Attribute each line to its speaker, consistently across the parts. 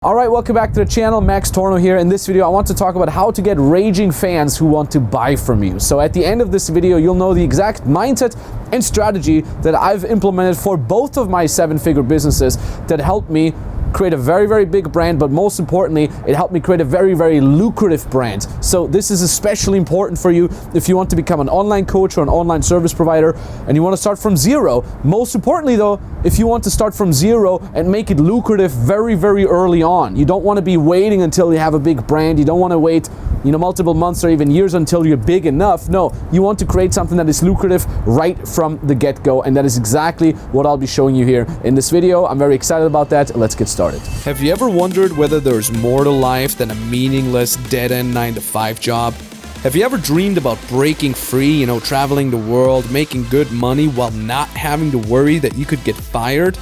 Speaker 1: Alright, welcome back to the channel. Max Tornow here. In this video, I want to talk about how to get raging fans who want to buy from you. So at the end of this video, you'll know the exact mindset and strategy that I've implemented for both of my 7-figure businesses that helped me create a very, very big brand, but most importantly, it helped me create a very, very lucrative brand. So this is especially important for you if you want to become an online coach or an online service provider and you want to start from zero. Most importantly though, if you want to start from zero and make it lucrative very, very early on. You don't want to be waiting until you have a big brand. You don't want to wait, multiple months or even years until you're big enough. No, you want to create something that is lucrative right from the get-go, and that is exactly what I'll be showing you here in this video. I'm very excited about that. Let's get started.
Speaker 2: Have you ever wondered whether there's more to life than a meaningless dead-end 9-to-5 job? Have you ever dreamed about breaking free, traveling the world, making good money while not having to worry that you could get fired?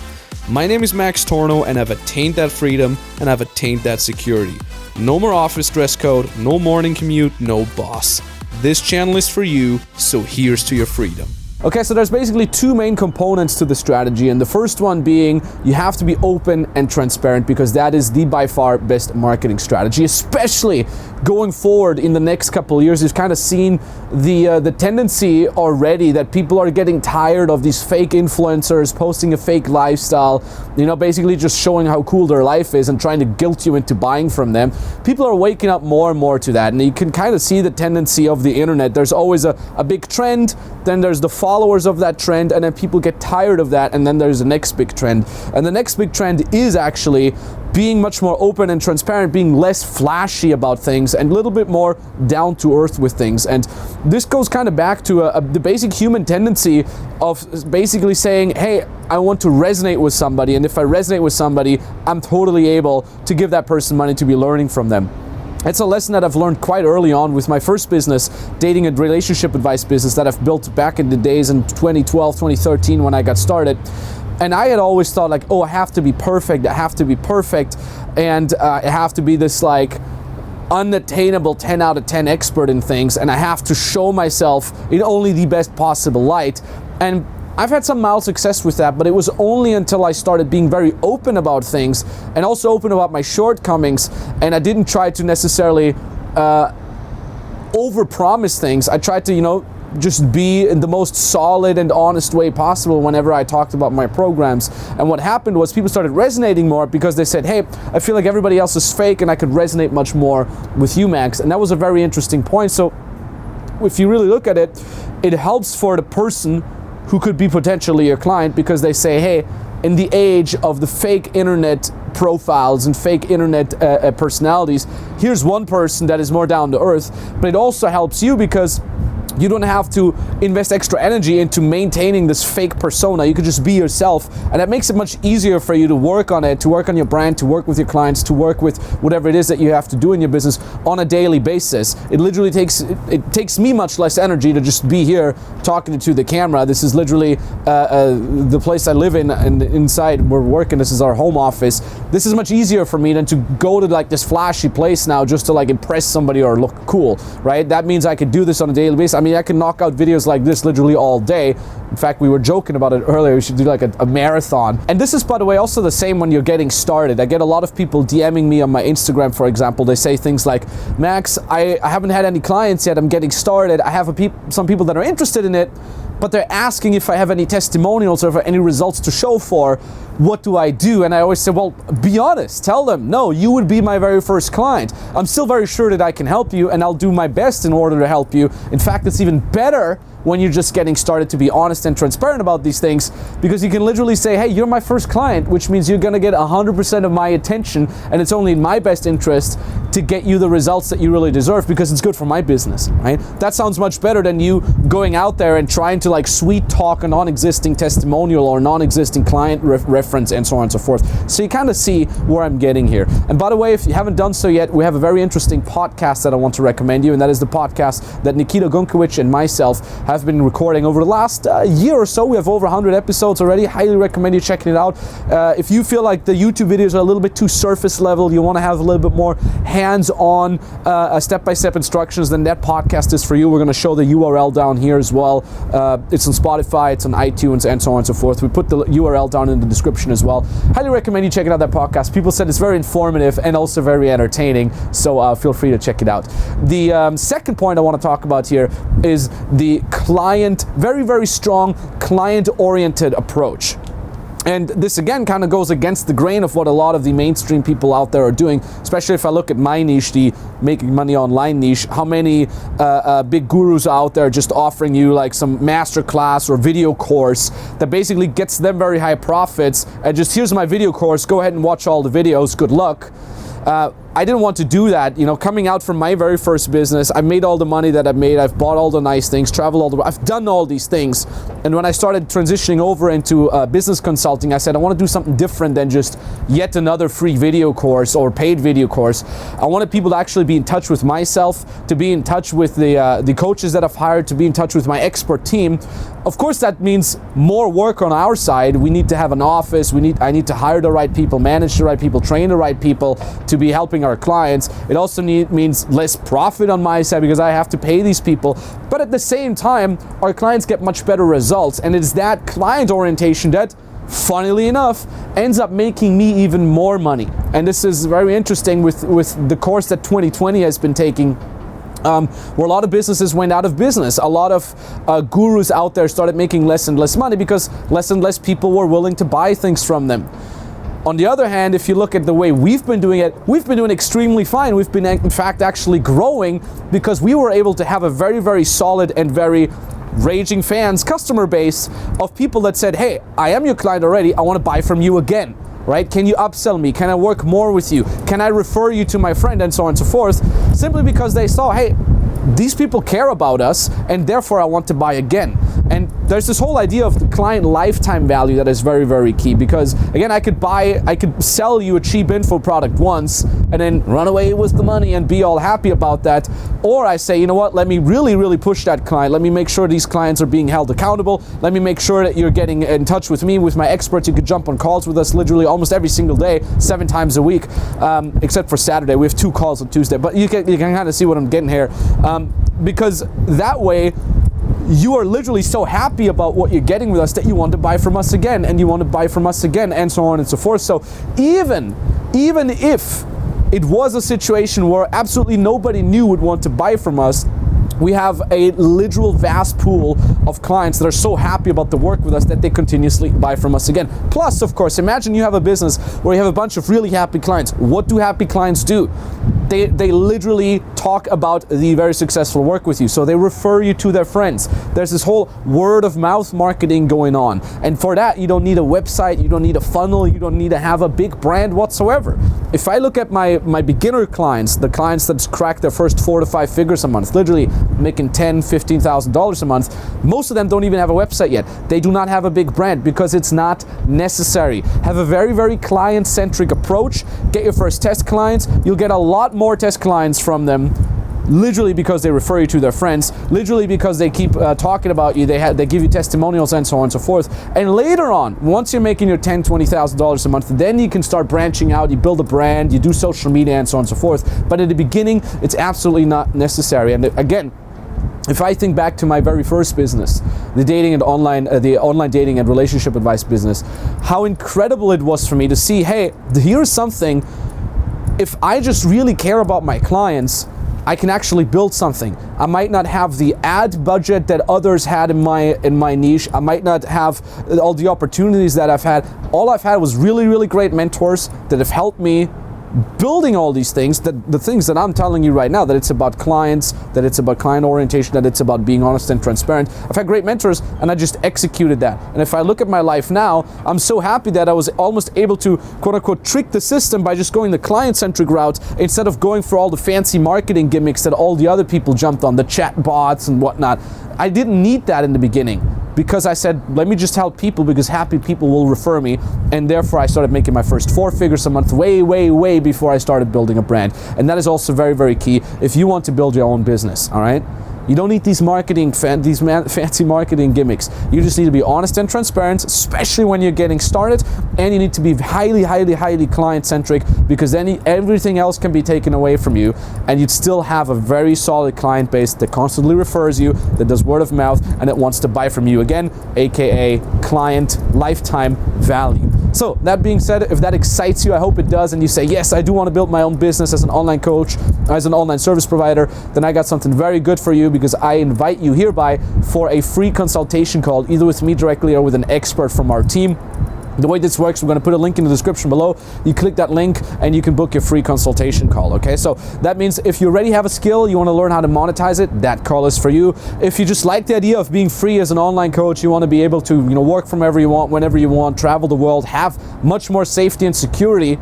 Speaker 2: My name is Max Tornow, and I've attained that freedom and I've attained that security. No more office dress code, no morning commute, no boss. This channel is for you, so here's to your freedom.
Speaker 1: Okay, so there's basically two main components to the strategy, and the first one being you have to be open and transparent, because that is the by far best marketing strategy, especially going forward in the next couple of years. You've kind of seen the tendency already that people are getting tired of these fake influencers posting a fake lifestyle, basically just showing how cool their life is and trying to guilt you into buying from them. People are waking up more and more to that, and you can kind of see the tendency of the internet. There's always a big trend, then there's the followers of that trend, and then people get tired of that, and then there's the next big trend. And the next big trend is actually being much more open and transparent, being less flashy about things and a little bit more down to earth with things. And this goes kind of back to the basic human tendency of basically saying, hey, I want to resonate with somebody, and if I resonate with somebody, I'm totally able to give that person money to be learning from them. It's a lesson that I've learned quite early on with my first business, dating and relationship advice business that I've built back in the days in 2012, 2013 when I got started. And I had always thought like, oh, I have to be perfect, and I have to be this like unattainable 10 out of 10 expert in things, and I have to show myself in only the best possible light. And I've had some mild success with that, but it was only until I started being very open about things and also open about my shortcomings, and I didn't try to necessarily overpromise things. I tried to, just be in the most solid and honest way possible whenever I talked about my programs. And what happened was people started resonating more because they said, hey, I feel like everybody else is fake and I could resonate much more with you, Max. And that was a very interesting point. So if you really look at it, it helps for the person who could be potentially your client, because they say, hey, in the age of the fake internet profiles and fake internet personalities, here's one person that is more down to earth. But it also helps you because you don't have to invest extra energy into maintaining this fake persona. You could just be yourself, and that makes it much easier for you to work on it, to work on your brand, to work with your clients, to work with whatever it is that you have to do in your business on a daily basis. It literally takes me much less energy to just be here talking to the camera. This is literally the place I live in, and inside we're working. This is our home office. This is much easier for me than to go to like this flashy place now just to like impress somebody or look cool, right? That means I could do this on a daily basis. I mean, I can knock out videos like this literally all day. In fact, we were joking about it earlier. We should do like a marathon. And this is, by the way, also the same when you're getting started. I get a lot of people DMing me on my Instagram, for example. They say things like, Max, I haven't had any clients yet. I'm getting started. I have some people that are interested in it, but they're asking if I have any testimonials or if I have any results to show for. What do I do? And I always say, well, be honest. Tell them, no, you would be my very first client. I'm still very sure that I can help you, and I'll do my best in order to help you. In fact, it's even better when you're just getting started to be honest and transparent about these things, because you can literally say, hey, you're my first client, which means you're gonna get 100% of my attention, and it's only in my best interest to get you the results that you really deserve, because it's good for my business, right? That sounds much better than you going out there and trying to like sweet talk a non-existing testimonial or non-existing client reference and so on and so forth. So you kind of see where I'm getting here. And by the way, if you haven't done so yet, we have a very interesting podcast that I want to recommend you, and that is the podcast that Nikita Gunkewicz and myself have I've been recording over the last year or so. We have over 100 episodes already. Highly recommend you checking it out. If you feel like the YouTube videos are a little bit too surface level, you want to have a little bit more hands-on step-by-step instructions, then that podcast is for you. We're going to show the URL down here as well. It's on Spotify, it's on iTunes, and so on and so forth. We put the URL down in the description as well. Highly recommend you checking out that podcast. People said it's very informative and also very entertaining, so feel free to check it out. The second point I want to talk about here is the client, very, very strong client-oriented approach. And this again kind of goes against the grain of what a lot of the mainstream people out there are doing, especially if I look at my niche, the making money online niche. How many big gurus are out there just offering you like some master class or video course that basically gets them very high profits, and just here's my video course, go ahead and watch all the videos, good luck. I didn't want to do that. You know, coming out from my very first business, I made all the money that I've made, I've bought all the nice things, traveled I've done all these things. And when I started transitioning over into business consulting, I said, I want to do something different than just yet another free video course or paid video course. I wanted people to actually be in touch with myself, to be in touch with the coaches that I've hired, to be in touch with my expert team. Of course, that means more work on our side. We need to have an office. I need to hire the right people, manage the right people, train the right people to be helping our clients. It also means less profit on my side because I have to pay these people. But at the same time, our clients get much better results. And it's that client orientation that, funnily enough, ends up making me even more money. And this is very interesting with the course that 2020 has been taking. Where a lot of businesses went out of business. A lot of gurus out there started making less and less money because less and less people were willing to buy things from them. On the other hand, if you look at the way we've been doing it, we've been doing extremely fine. We've been, in fact, actually growing because we were able to have a very, very solid and very raging fans customer base of people that said, hey, I am your client already, I want to buy from you again. Right? Can you upsell me? Can I work more with you? Can I refer you to my friend, and so on and so forth? Simply because they saw, hey, these people care about us, and therefore I want to buy again. And there's this whole idea of the client lifetime value that is very, very key, because again, I could sell you a cheap info product once and then run away with the money and be all happy about that. Or I say, you know what, let me really, really push that client. Let me make sure these clients are being held accountable. Let me make sure that you're getting in touch with me, with my experts. You could jump on calls with us literally almost every single day, 7 times a week, except for Saturday. We have 2 calls on Tuesday, but you can kind of see what I'm getting here. Because that way, you are literally so happy about what you're getting with us that you want to buy from us again, and you want to buy from us again, and so on and so forth. So even if it was a situation where absolutely nobody new would want to buy from us, we have a literal vast pool of clients that are so happy about the work with us that they continuously buy from us again. Plus, of course, imagine you have a business where you have a bunch of really happy clients. What do happy clients do? They literally talk about the very successful work with you. So they refer you to their friends. There's this whole word of mouth marketing going on. And for that, you don't need a website, you don't need a funnel, you don't need to have a big brand whatsoever. If I look at my beginner clients, the clients that crack their first 4 to 5 figures a month, literally making $10,000, $15,000 a month, most of them don't even have a website yet. They do not have a big brand because it's not necessary. Have a very, very client-centric approach. Get your first test clients. You'll get a lot more test clients from them, literally because they refer you to their friends, literally because they keep talking about you, they give you testimonials, and so on and so forth. And later on, once you're making your $10,000, $20,000 a month, then you can start branching out, you build a brand, you do social media, and so on and so forth. But at the beginning, it's absolutely not necessary. And again, if I think back to my very first business, the online dating and relationship advice business, how incredible it was for me to see, hey, here's something, if I just really care about my clients, I can actually build something. I might not have the ad budget that others had in my niche. I might not have all the opportunities that I've had. All I've had was really, really great mentors that have helped me building all these things, that the things that I'm telling you right now, that it's about clients, that it's about client orientation, that it's about being honest and transparent. I've had great mentors and I just executed that. And if I look at my life now, I'm so happy that I was almost able to quote unquote trick the system by just going the client-centric route instead of going for all the fancy marketing gimmicks that all the other people jumped on, the chat bots and whatnot. I didn't need that in the beginning, because I said, let me just help people, because happy people will refer me. And therefore I started making my first 4 figures a month way, way, way before I started building a brand. And that is also very, very key if you want to build your own business, all right? You don't need these fancy marketing gimmicks. You just need to be honest and transparent, especially when you're getting started, and you need to be highly client-centric, because then everything else can be taken away from you, and you'd still have a very solid client base that constantly refers you, that does word of mouth, and that wants to buy from you again, aka client lifetime value. So that being said, if that excites you, I hope it does, and you say, yes, I do want to build my own business as an online coach, as an online service provider, then I got something very good for you, because I invite you hereby for a free consultation call, either with me directly or with an expert from our team. The way this works, we're going to put a link in the description below. You click that link and you can book your free consultation call, okay? So that means if you already have a skill, you want to learn how to monetize it, that call is for you. If you just like the idea of being free as an online coach, you want to be able to, work from wherever you want, whenever you want, travel the world, have much more safety and security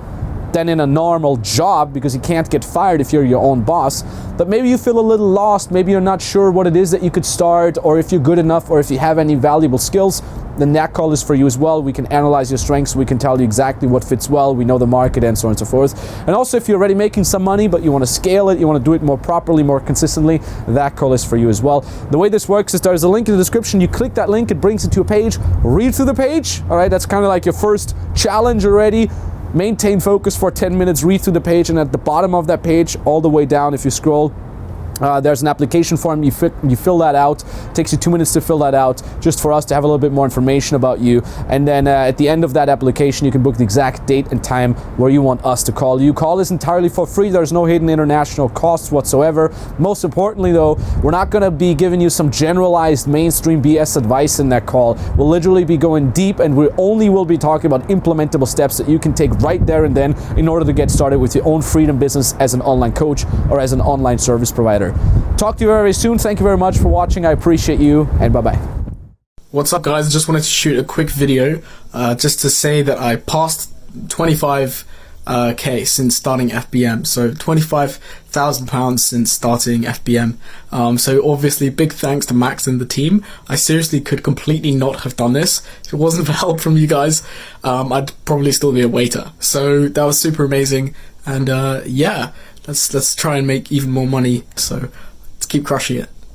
Speaker 1: than in a normal job, because you can't get fired if you're your own boss. But maybe you feel a little lost, maybe you're not sure what it is that you could start, or if you're good enough, or if you have any valuable skills, then that call is for you as well. We can analyze your strengths, we can tell you exactly what fits well, we know the market, and so on and so forth. And also, if you're already making some money but you want to scale it, you want to do it more properly, more consistently, that call is for you as well. The way this works is there's a link in the description. You click that link, it brings you to a page. Read through the page, all right? That's kind of like your first challenge already. Maintain focus for 10 minutes, read through the page, and at the bottom of that page, all the way down, if you scroll, there's an application form. You fill that out. It takes you 2 minutes to fill that out, just for us to have a little bit more information about you. And then at the end of that application, you can book the exact date and time where you want us to call you. Call is entirely for free. There's no hidden international costs whatsoever. Most importantly, though, we're not going to be giving you some generalized mainstream BS advice in that call. We'll literally be going deep, and we only will be talking about implementable steps that you can take right there and then in order to get started with your own freedom business as an online coach or as an online service provider. Talk to you very soon. Thank you very much for watching. I appreciate you, and bye-bye.
Speaker 3: What's up, guys? I just wanted to shoot a quick video just to say that I passed 25K since starting FBM, so £25,000 since starting FBM. So obviously big thanks to Max and the team. I seriously could completely not have done this. If it wasn't for help from you guys, I'd probably still be a waiter. So that was super amazing, and yeah, let's try and make even more money, so let's keep crushing it.